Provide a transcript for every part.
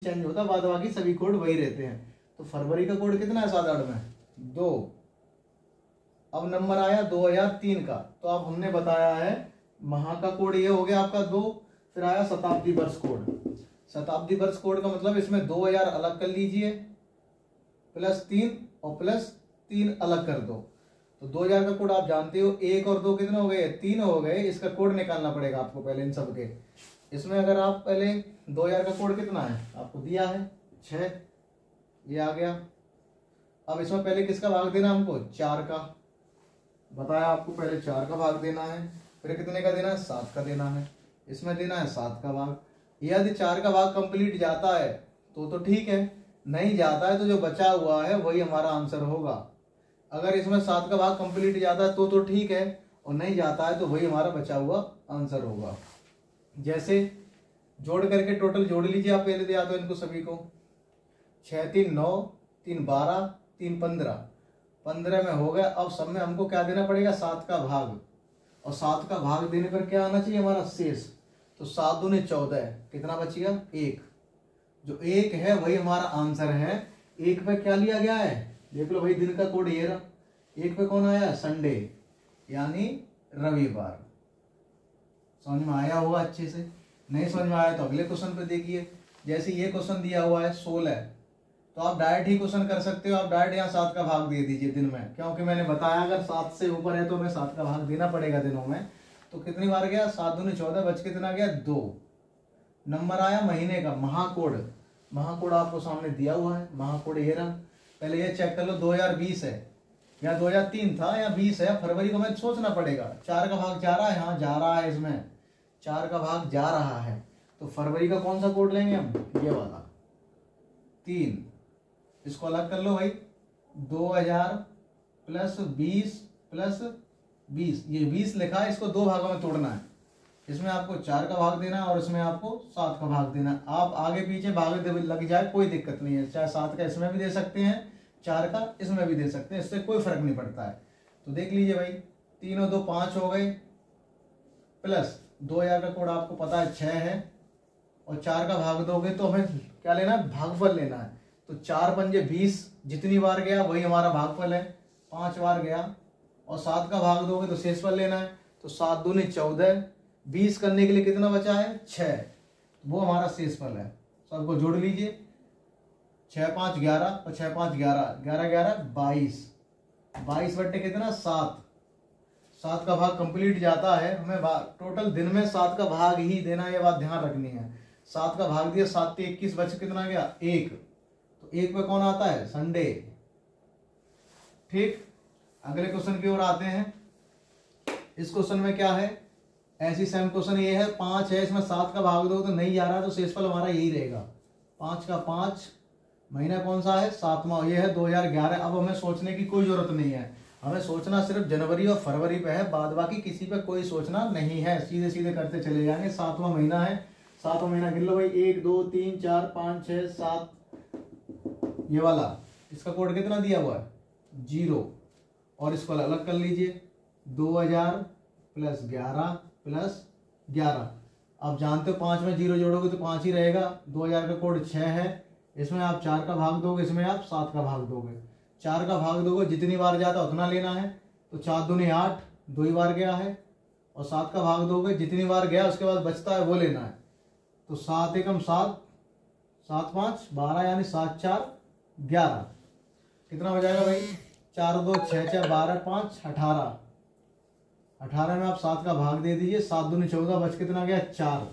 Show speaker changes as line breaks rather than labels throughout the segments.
Change होता, बाद बाकी सभी कोड वही रहते हैं। तो फरवरी का कोड कितना है 7-8 में 2। अब नंबर आया 2003 का, तो अब हमने बताया है माह का कोड ये हो गया आपका 2। फिर आया शताब्दी वर्ष कोड। शताब्दी वर्ष कोड का मतलब इसमें 2000 अलग कर लीजिए, +3 और +3 अलग कर दो। तो 2000 का कोड आप जानते हो, 1 और 2 कितने हो गए, 3 हो गए। इसका कोड निकालना पड़ेगा आपको पहले इन सब के। इसमें अगर आप पहले 2000 का कोड कितना है आपको दिया है 6, ये आ गया। अब इसमें पहले किसका भाग देना हमको, 4 का बताया आपको, पहले 4 का भाग देना है। फिर कितने का देना है, 7 का देना है। इसमें देना है 7 का भाग। यदि 4 का भाग कंप्लीट जाता है तो ठीक है, नहीं जाता है तो जो बचा हुआ है वही हमारा आंसर होगा। अगर इसमें 7 का भाग कंप्लीट जाता है तो ठीक है, और नहीं जाता है तो वही हमारा बचा हुआ आंसर होगा। जैसे जोड़ करके टोटल जोड़ लीजिए आप, पहले दिया तो इनको सभी को 6 3 9 3 12 3 15, 15 में हो गया। अब सब में हमको क्या देना पड़ेगा, 7 का भाग, और 7 का भाग देने पर क्या आना चाहिए हमारा शेष। तो 7 दूने 14, कितना बचेगा 1। जो 1 है वही हमारा आंसर है। 1 पे क्या लिया गया है, देख लो भाई, दिन का कोड ये रहा। 1 पे कौन आया, संडे यानी रविवार। समझ में आया होगा अच्छे से। नहीं समझ में आया तो अगले क्वेश्चन पे देखिए। जैसे ये क्वेश्चन दिया हुआ है 16, तो आप डायरेक्ट ही क्वेश्चन कर सकते हो। आप डायरेक्ट यहाँ 7 का भाग दे दीजिए दिन में, क्योंकि मैंने बताया अगर 7 से ऊपर है तो हमें 7 का भाग देना पड़ेगा दिनों में। तो कितनी बार गया, 7 दूनी 14, बच कितना गया 2। नंबर आया महीने का, महाकोड। महाकोड आपको सामने दिया हुआ है, महाकोड ये रहा। पहले ये चेक कर लो 2020 है या 2003 था या 20 है। फरवरी को हमें सोचना पड़ेगा। 4 का भाग जा रहा है, हाँ जा रहा है, इसमें 4 का भाग जा रहा है। तो फरवरी का कौन सा कोड लेंगे हम, ये वाला 3। इसको अलग कर लो भाई, 2000 + 20 + 20, ये 20 लिखा है, इसको 2 भागों में तोड़ना है। इसमें आपको 4 का भाग देना है और इसमें आपको 7 का भाग देना है। आप आगे पीछे भाग लग जाए कोई दिक्कत नहीं है, चाहे 7 का इसमें भी दे सकते हैं, 4 का इसमें भी दे सकते हैं, इससे कोई फर्क नहीं पड़ता है। तो देख लीजिए भाई, 3 और 2 5 हो गए, प्लस 2000 का कोड आपको पता है 6 है, और 4 का भाग दोगे तो हमें क्या लेना है, भागफल लेना है। तो 4 पंजे 20, जितनी बार गया वही हमारा भागफल है। 5 बार गया और 7 का भाग दोगे तो शेषफल लेना है। तो 7 दूनी 14, 20 करने के लिए कितना बचा है 6, वो हमारा शेषफल है। सबको जोड़ लीजिए, 6 5 11 और 6 5 11, 11 11 22, 22 बट्टे कितना 7। 7 का भाग कंप्लीट जाता है, हमें टोटल दिन में 7 का भाग ही देना, ये बात ध्यान रखनी है। 7 का भाग दिया, 7 से 21, बच कितना गया 1। तो 1 पे कौन आता है, संडे। ठीक, अगले क्वेश्चन की ओर आते हैं। इस क्वेश्चन में क्या है, ऐसी सेम क्वेश्चन ये है, 5 है, इसमें 7 का भाग दो तो नहीं जा रहा, तो शेषफल हमारा यही रहेगा 5 का 5। महीना कौन सा है, 7वां, ये है 2011। अब हमें सोचने की कोई जरूरत नहीं है, हमें सोचना सिर्फ जनवरी और फरवरी पे है, बाद बाकी किसी पे कोई सोचना नहीं है, सीधे सीधे करते चले जाएंगे। 7वां महीना है, 7वां महीना गिन लो भाई, 1 2 3 4 5 6 7, ये वाला, इसका कोड कितना दिया हुआ है 0, और इसको अलग कर लीजिए 2000 + 11 + 11। आप जानते हो 5 में 0 जोड़ोगे तो 5 ही रहेगा। 2000 का कोड 6 है, इसमें आप 4 का भाग दोगे, इसमें आप 7 का भाग दोगे। 4 का भाग दोगे, जितनी बार जाता उतना लेना है। तो 4 दूनी 8, 2 ही बार गया है, और 7 का भाग दोगे, जितनी बार गया उसके बाद बचता है वो लेना है। तो 7 एकम 7, 7 5 12, यानी 7 4 11, कितना हो जाएगा भाई, 4 2 6 6 12 5 18। 18 में आप 7 का भाग दे दीजिए, 7 दूनी 14, बच कितना गया 4।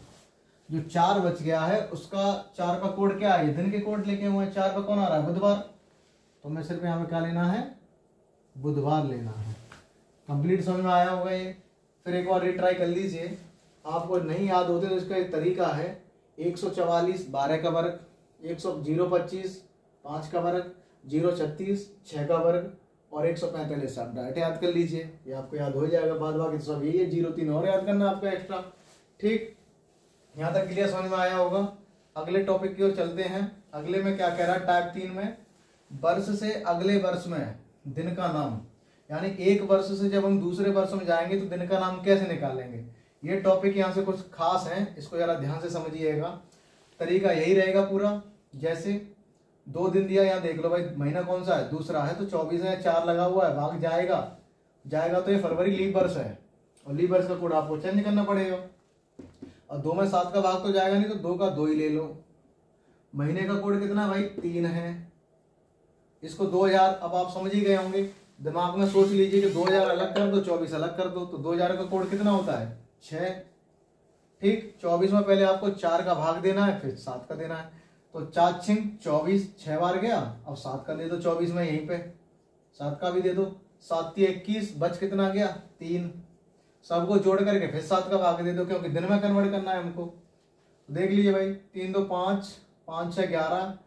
जो 4 बच गया है उसका 4 का कोड क्या है, दिन के कोड लेके हुए हैं। 4 का कौन आ रहा है, बुधवार। तो मैं सिर्फ यहाँ पे क्या लेना है, बुधवार लेना है। कंप्लीट समझ में आया होगा ये। फिर एक बार रिट्राई कर लीजिए, आपको नहीं याद होते तो इसका एक तरीका है, 144 12 का वर्ग, 025 5 का वर्ग, 036 6 का वर्ग, और 145 आप डायरेक्ट याद कर लीजिए, ये आपको याद हो जाएगा। बाद बाकी तो सब यही है, 0 3 और याद करना आपका एक्स्ट्रा। ठीक, यहाँ तक क्लियर समझ में आया होगा। अगले टॉपिक की ओर चलते हैं। अगले में क्या कह रहा है, टाइप 3 में, वर्ष से अगले वर्ष में दिन का नाम, यानी एक वर्ष से जब हम दूसरे वर्ष में जाएंगे तो दिन का नाम कैसे निकालेंगे। ये टॉपिक यहाँ से कुछ खास है, इसको जरा ध्यान से समझिएगा। तरीका यही रहेगा पूरा, जैसे 2 दिन दिया, यहाँ देख लो भाई महीना कौन सा है, दूसरा है, तो 24 है, 4 लगा हुआ है, भाग जाएगा जाएगा तो ये फरवरी लीप वर्ष है, और लीप वर्ष का कोड आपको चेंज करना पड़ेगा। और 2 में 7 का भाग तो जाएगा नहीं, तो 2 का 2 ही ले लो। महीने का कोड कितना है भाई, 3 है। इसको 2000, अब आप समझ ही गए होंगे, दिमाग में सोच लीजिए कि 2000 अलग कर दो, 24 अलग कर दो, तो 2000 का कोड कितना होता है, 6। ठीक, 24 में पहले आपको 4 का भाग देना है, फिर 7 का देना है, तो 4 छिंग 24, 6 बार गया, अब 7 का दे दो 24 में, यहीं पे 7 का भी दे दो, 7 × 21, बच कितना गया, 3। सबको जोड़ करके फिर 7 का भाग दे दो, क्योंकि दिन में कन्वर्ट करना है हमको। देख लीजिए भाई, 3 2 5, 5 6 11,